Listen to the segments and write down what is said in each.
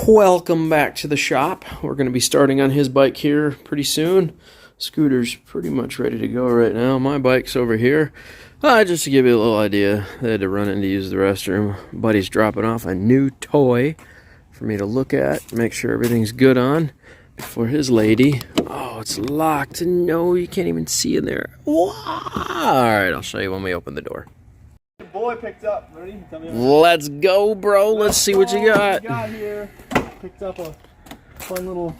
Welcome back to the shop. We're going to be starting on his bike here pretty soon. Scooter's pretty much ready to go right now. My bike's over here. Just to give you a little idea, I had to run in to use the restroom. Buddy's dropping off a new toy for me to look at, make sure everything's good on before his lady. Oh, it's locked. No, you can't even see in there. All right, I'll show you when we open the door. Boy picked up. Ready? Tell me Let's go, bro. Let's see what you got. Here. Picked up a fun little.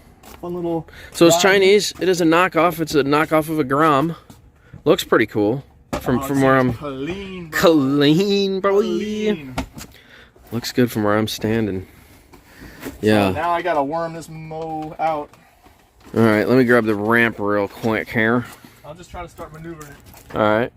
So it's Chinese. It is a knockoff. It's a knockoff of a Grom. Looks pretty cool. From where I'm clean, bro. Looks good from where I'm standing. Yeah. So now I gotta worm this mow out. All right. Let me grab the ramp real quick here. I'll just try to start maneuvering it. All right.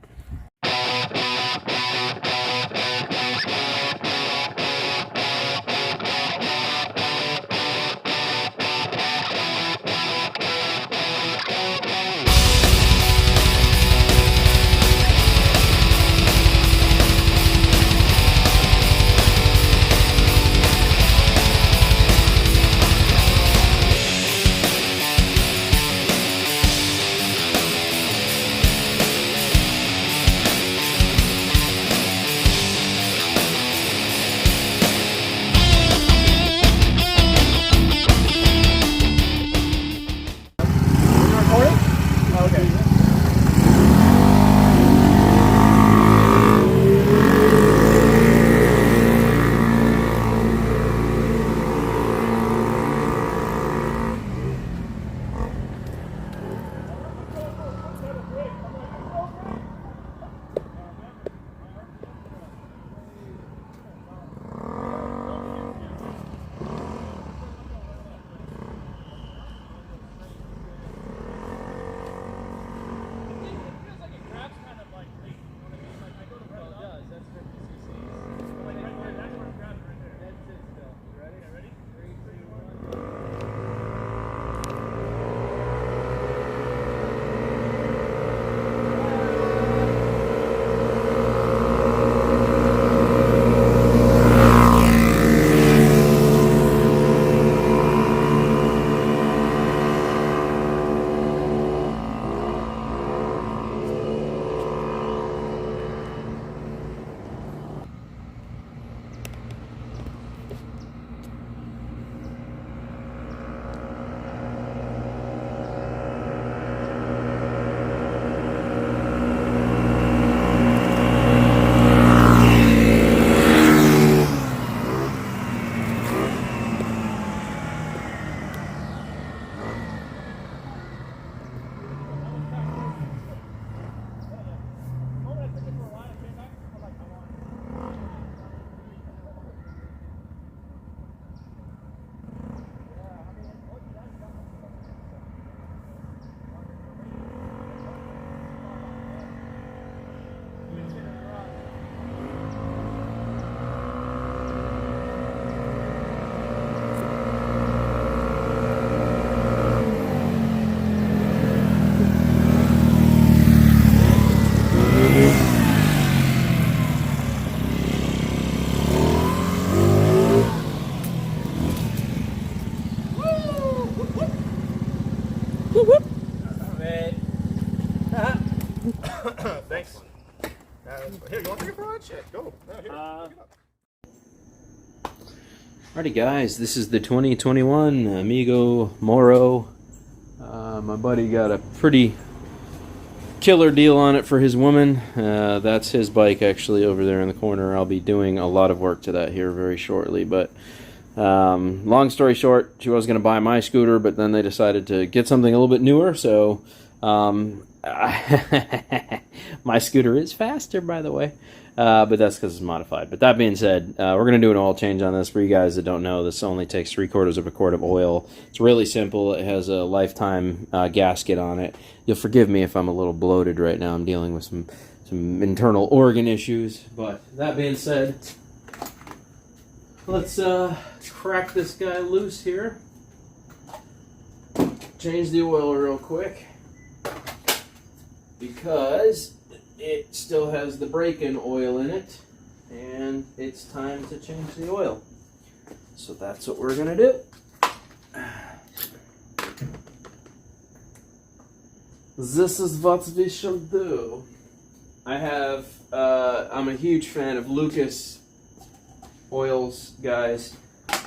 Thanks. Here, you want to take it for a ride? Shit, go. Alrighty, guys. This is the 2021 Amigo Moro. My buddy got a pretty killer deal on it for his woman. That's his bike actually over there in the corner. I'll be doing a lot of work to that here very shortly, but long story short, she was going to buy my scooter, but then they decided to get something a little bit newer, so my scooter is faster, by the way, but that's because it's modified. But that being said, we're going to do an oil change on this. For you guys that don't know, this only takes 3/4 of a quart of oil. It's really simple. It has a lifetime gasket on it. You'll forgive me if I'm a little bloated right now. I'm dealing with some internal organ issues. But that being said, let's crack this guy loose here. Change the oil real quick, because it still has the break-in oil in it, and it's time to change the oil. So that's what we're gonna do. This is what we shall do. I'm a huge fan of Lucas oils, guys.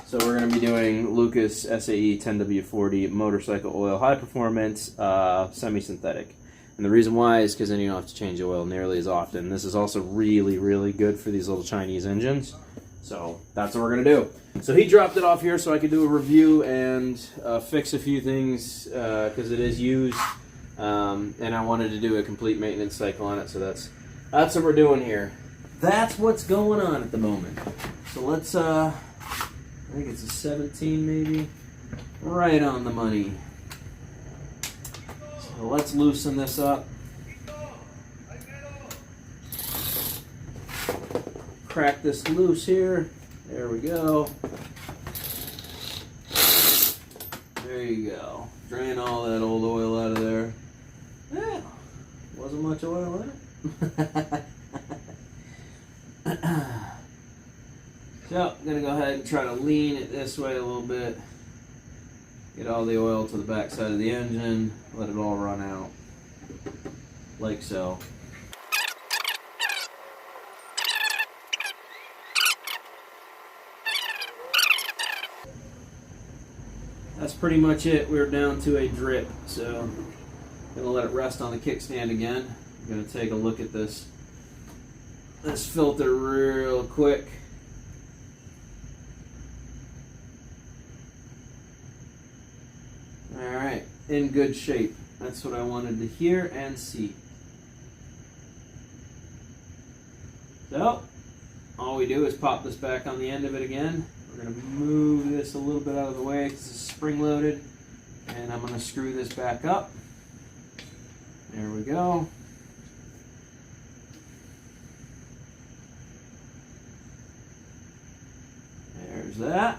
So we're going to be doing Lucas SAE 10W40 motorcycle oil, high performance, semi-synthetic. And the reason why is because then you don't have to change the oil nearly as often. This is also really, really good for these little Chinese engines. So that's what we're going to do. So he dropped it off here so I could do a review and fix a few things because it is used. And I wanted to do a complete maintenance cycle on it, so that's what we're doing here. That's what's going on at the moment. So let's, I think it's a 17 maybe, right on the money. So let's loosen this up. Crack this loose here. There we go. There you go. Drain all that old oil out of there. Yeah, wasn't much oil in it. So, I'm going to go ahead and try to lean it this way a little bit. Get all the oil to the back side of the engine. Let it all run out. Like so. That's pretty much it. We're down to a drip. So, I'm going to let it rest on the kickstand again. I'm going to take a look at this filter real quick. Alright, in good shape. That's what I wanted to hear and see. So, all we do is pop this back on the end of it again. We're going to move this a little bit out of the way because it's spring loaded. And I'm going to screw this back up. There we go. There's that.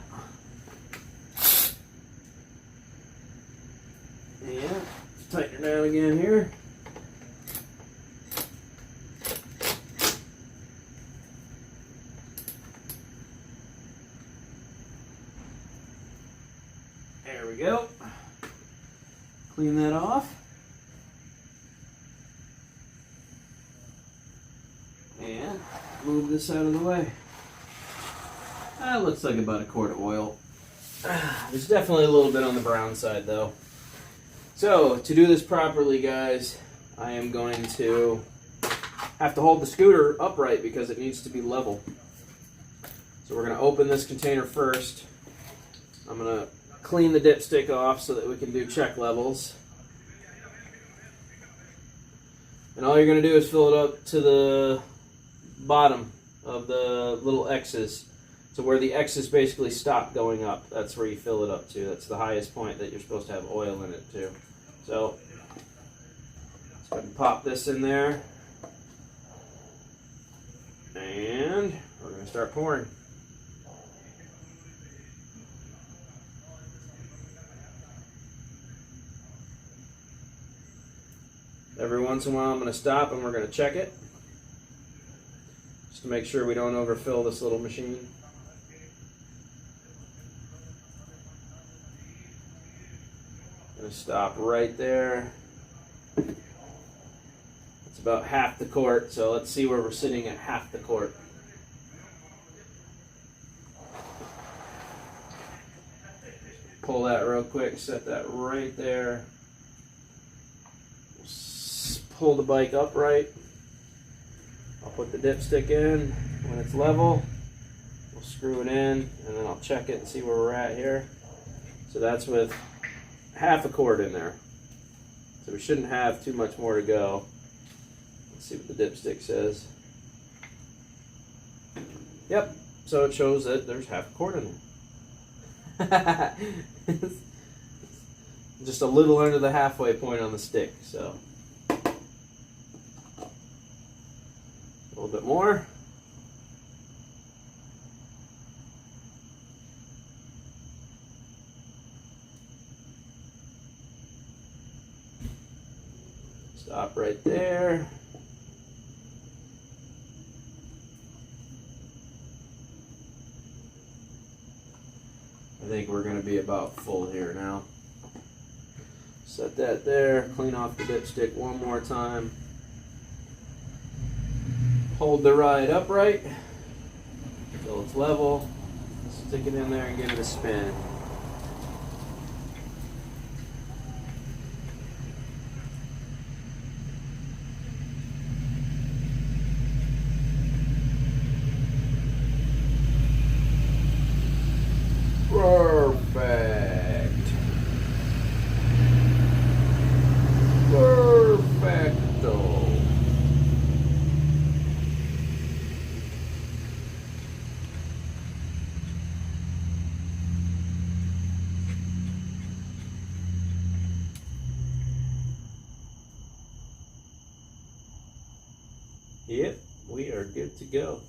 And tighten it down again here. There we go. Clean that off. And move this out of the way. That looks like about a quart of oil. There's definitely a little bit on the brown side though. So, to do this properly, guys, I am going to have to hold the scooter upright because it needs to be level. So we're going to open this container first. I'm going to clean the dipstick off so that we can do check levels. And all you're going to do is fill it up to the bottom of the little X's. So where the X's basically stop going up, that's where you fill it up to. That's the highest point that you're supposed to have oil in it too. So let's go ahead and pop this in there. And we're going to start pouring. Every once in a while I'm going to stop and we're going to check it. Just to make sure we don't overfill this little machine. Going to stop right there. It's about half the quart, so let's see where we're sitting at half the quart. Pull that real quick, set that right there. Pull the bike upright. I'll put the dipstick in. When it's level, we'll screw it in, and then I'll check it and see where we're at here. So that's with half a quart in there. So we shouldn't have too much more to go. Let's see what the dipstick says. Yep, so it shows that there's half a quart in there. Just a little under the halfway point on the stick, so. A little bit more. Stop right there. think we're going to be about full here now. Set that there, clean off the dipstick one more time. Hold the ride upright until it's level. Stick it in there and give it a spin. Perfect. Perfecto. Yep, we are good to go.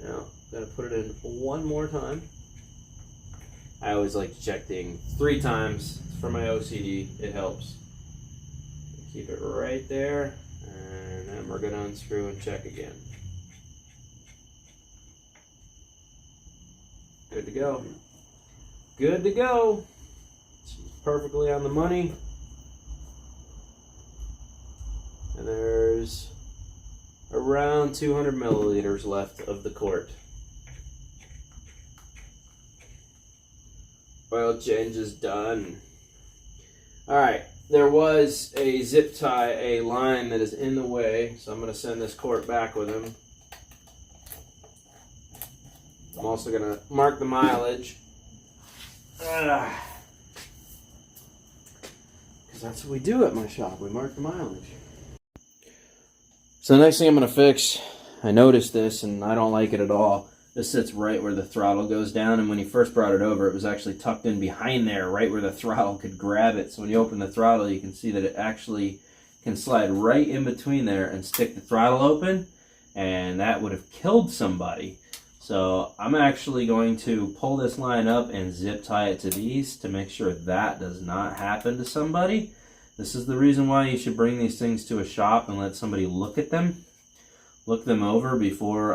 Now, gotta put it in one more time. I always like to check things 3 times for my OCD. It helps. Keep it right there, and then we're gonna unscrew and check again. Good to go. Good to go. It's perfectly on the money. And there's around 200 milliliters left of the quart. Oil change is done. Alright, there was a zip tie, a line that is in the way, so I'm going to send this quart back with him. I'm also going to mark the mileage. Because that's what we do at my shop, we mark the mileage. So the next thing I'm going to fix, I noticed this and I don't like it at all. This sits right where the throttle goes down, and when you first brought it over, it was actually tucked in behind there, right where the throttle could grab it. So when you open the throttle, you can see that it actually can slide right in between there and stick the throttle open, and that would have killed somebody. So I'm actually going to pull this line up and zip tie it to these to make sure that does not happen to somebody. This is the reason why you should bring these things to a shop and let somebody look at them. Look them over before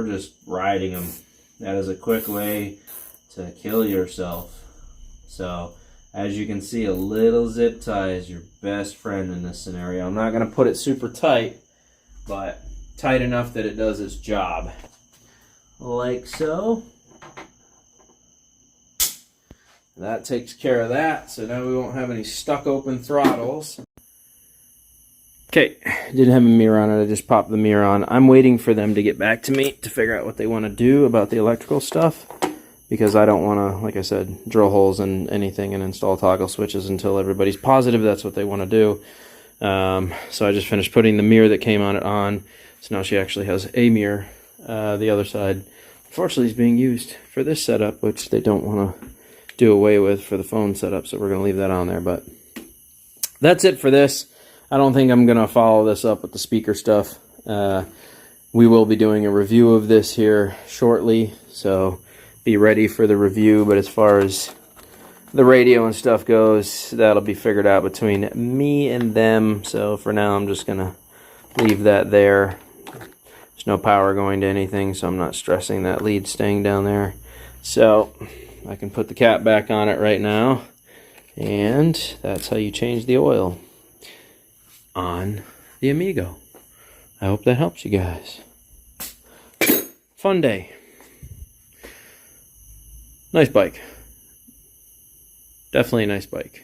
just riding them. That is a quick way to kill yourself. So, as you can see, a little zip tie is your best friend in this scenario. I'm not going to put it super tight, but tight enough that it does its job. Like so. That takes care of that, so now we won't have any stuck open throttles. Okay, didn't have a mirror on it, I just popped the mirror on. I'm waiting for them to get back to me to figure out what they want to do about the electrical stuff, because I don't want to, like I said, drill holes in anything and install toggle switches until everybody's positive that's what they want to do. So I just finished putting the mirror that came on it on, so now she actually has a mirror. The other side, unfortunately, is being used for this setup, which they don't want to do away with for the phone setup, so we're going to leave that on there. But that's it for this. I don't think I'm going to follow this up with the speaker stuff. We will be doing a review of this here shortly, so be ready for the review. But as far as the radio and stuff goes, that'll be figured out between me and them. So for now, I'm just going to leave that there. There's no power going to anything, so I'm not stressing that lead staying down there. So I can put the cap back on it right now, and that's how you change the oil on the Amigo. I hope that helps you guys. Fun day. Nice bike. Definitely a nice bike.